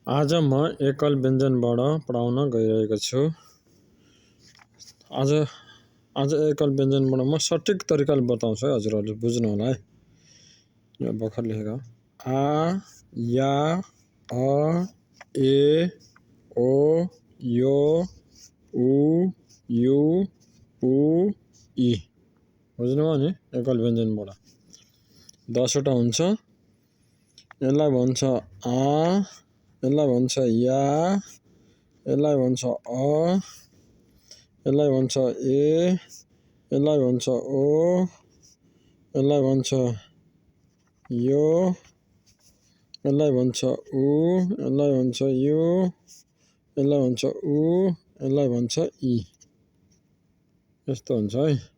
आज म एकल व्यञ्जनबाट पढाउन गइरहेको छु। आज एकल व्यञ्जनबाट म सठिक तरिकाले बताउँछु है, हजुरहरूले बुझ्नु होला है। यो भर्खर लेखेको आ, या, अ, ए, ओ, यो, उ, यु, उ, इ। बुझ्नुभयो नि? एकल व्यञ्जनबाट 10 वटा हुन्छ। यसलाई भन्छ आ, यसलाई भन्छ या, यसलाई भन्छ अ, यसलाई भन्छ ए, यसलाई भन्छ ओ, यसलाई भन्छ यो, यसलाई भन्छ उ, यसलाई भन्छ यु, यसलाई भन्छ उ, यसलाई भन्छ इ। यस्तो हुन्छ है।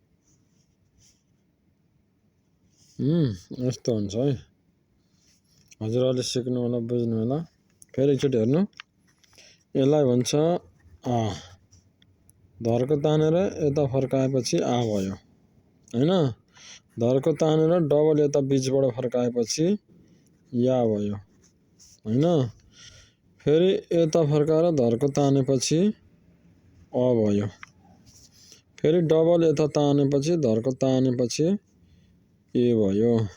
यस्तो हुन्छ है। हजुरहरूले सिक्नु होला, बुझ्नु होला। फेरि एकचोटि हेर्नु। यसलाई भन्छ आ। धर्को तानेर यता फर्काएपछि आ भयो हैन। धर्को तानेर डबल यता बीचबाट फर्काएपछि या भयो हैन। फेरि यता फर्काएर धर्को तानेपछि अ भयो। फेरि डबल यता तानेपछि धर्को तानेपछि ए भयो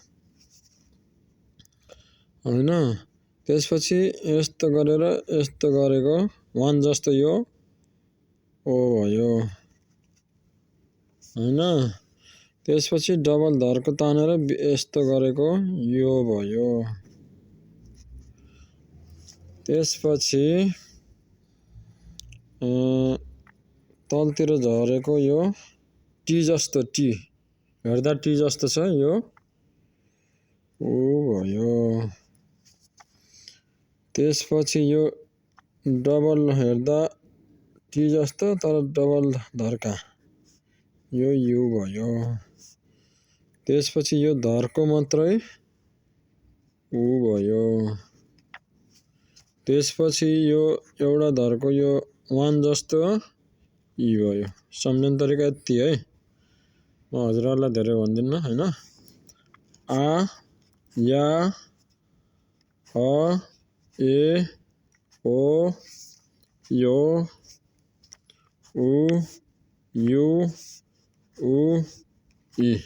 हैन। त्यसपछि यस्तो गरेर यस्तो गरेको 1 जस्तो यो ओ भयो हैन। त्यसपछि डबल धर्को तानेर यस्तो गरेको यो भयो। त्यसपछि तलतिर झरेको यो टी जस्तो टी, हेर्दा टी जस्तो छ यो उ भयो। त्यसपछि यो डबल हेर्दा टी जस्तो तर डबल धर्का यो यु भयो। त्यसपछि यो धर्को मात्रै उ भयो। त्यसपछि यो एउटा धर्को यो 1 जस्तो इ भयो। सम्झने तरिका यति है। म हजुरहरूलाई धेरै भन्दिन्न हैन। आ, या, अ, ए, ओ, यो, उ, यु, उ, इ।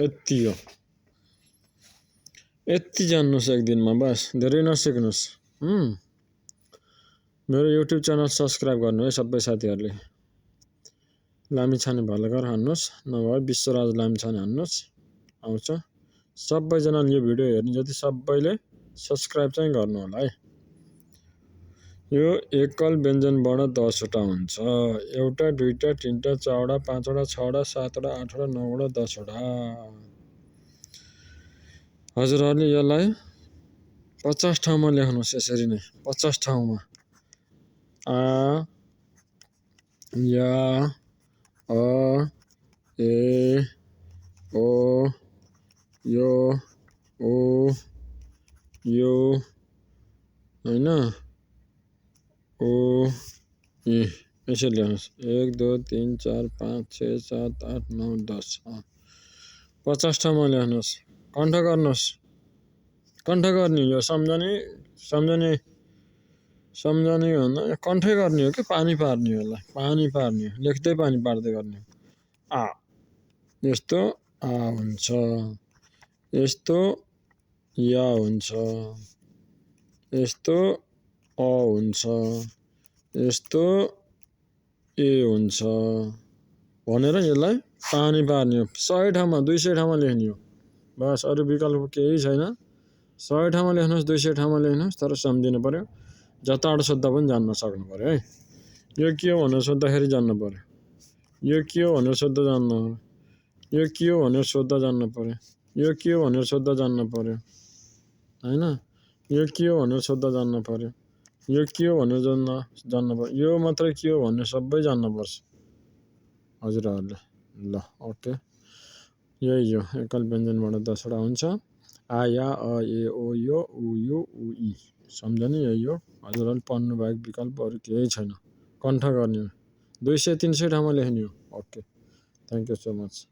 यति हो। यति जान्नुस् एक दिनमा, बस धेरै नसिक्नुस्। मेरो युट्युब च्यानल सब्स्क्राइब गर्नु है सबै साथीहरूले। लामिछाने भलगर हान्नुस्, नभए विश्वराज लामिछाने हान्नुस्, आउँछ। सबैजनाले यो भिडियो हेर्ने जति सबैले सब्स्क्राइब चाहिँ गर्नु होला है। यो एकल व्यञ्जनबाट 10 वटा हुन्छ। एउटा, दुईटा, तीनटा, 4 वटा, 5 वटा, 6 वटा, 7 वटा, 8 वटा, 9 वटा, 10 वटा। हजुरहरूले यसलाई 50 ठाउँमा लेख्नुस् यसरी नै 50 ठाउँमा। आ, या, अ, ए, ओ, यो, उ, यु हैन, उ, इ। यसरी लेख्नुस्। 1 2 3 4 5 6 7 8 9 10। 50 ठाउँमा लेख्नुस्। कण्ठ गर्नुस्। कण्ठ गर्ने यो सम्झने भन्दा कण्ठै गर्ने हो कि पानी पार्ने हो यसलाई। पानी पार्ने हो, लेख्दै पानी पार्दै गर्ने हो। आ। यस्तो आ हुन्छ। यस्तो या हुन्छ। यस्तो अ हुन्छ। यस्तो ए हुन्छ भनेर यसलाई पानी पार्ने हो। 100 ठाउँमा 200 ठाउँमा लेख्ने हो। बस अरु विकल्प केही छैन। 100 ठाउँमा लेख्नुस्, 200 ठाउँमा लेख्नुस्, तर सम्झिनु पर्यो। जताबाट सोद्धा पनि जान्न सक्नु पर्यो है। यो के हो भनेर सोद्धाखेरि जान्नु पर्यो। यो के हो भनेर सोद्धा जान्नु पर्यो। यो के हो भनेर सोद्धा जान्नु पर्यो। यो के हो भनेर सोद्धा जान्नु पर्यो हैन। यो के हो भनेर सोद्धा जान्नु पर्यो। यो के हो भनेर जान्नु पर्यो। यो मात्रै के हो भन्ने सबै जान्नुपर्छ हजुरहरूले। ल ओके। यही हो एकल व्यञ्जनबाट 10 वटा हुन्छ। आ, या, अ, ए, ओ, यो, उ, यु, उ, इ। सम्झने यही हो। हजुरहरूले पढ्नु बाहेक विकल्प अरु केही छैन। कण्ठ गर्ने हो। 200 300 ठाउँमा लेख्ने हो। Okay. Thank you so much.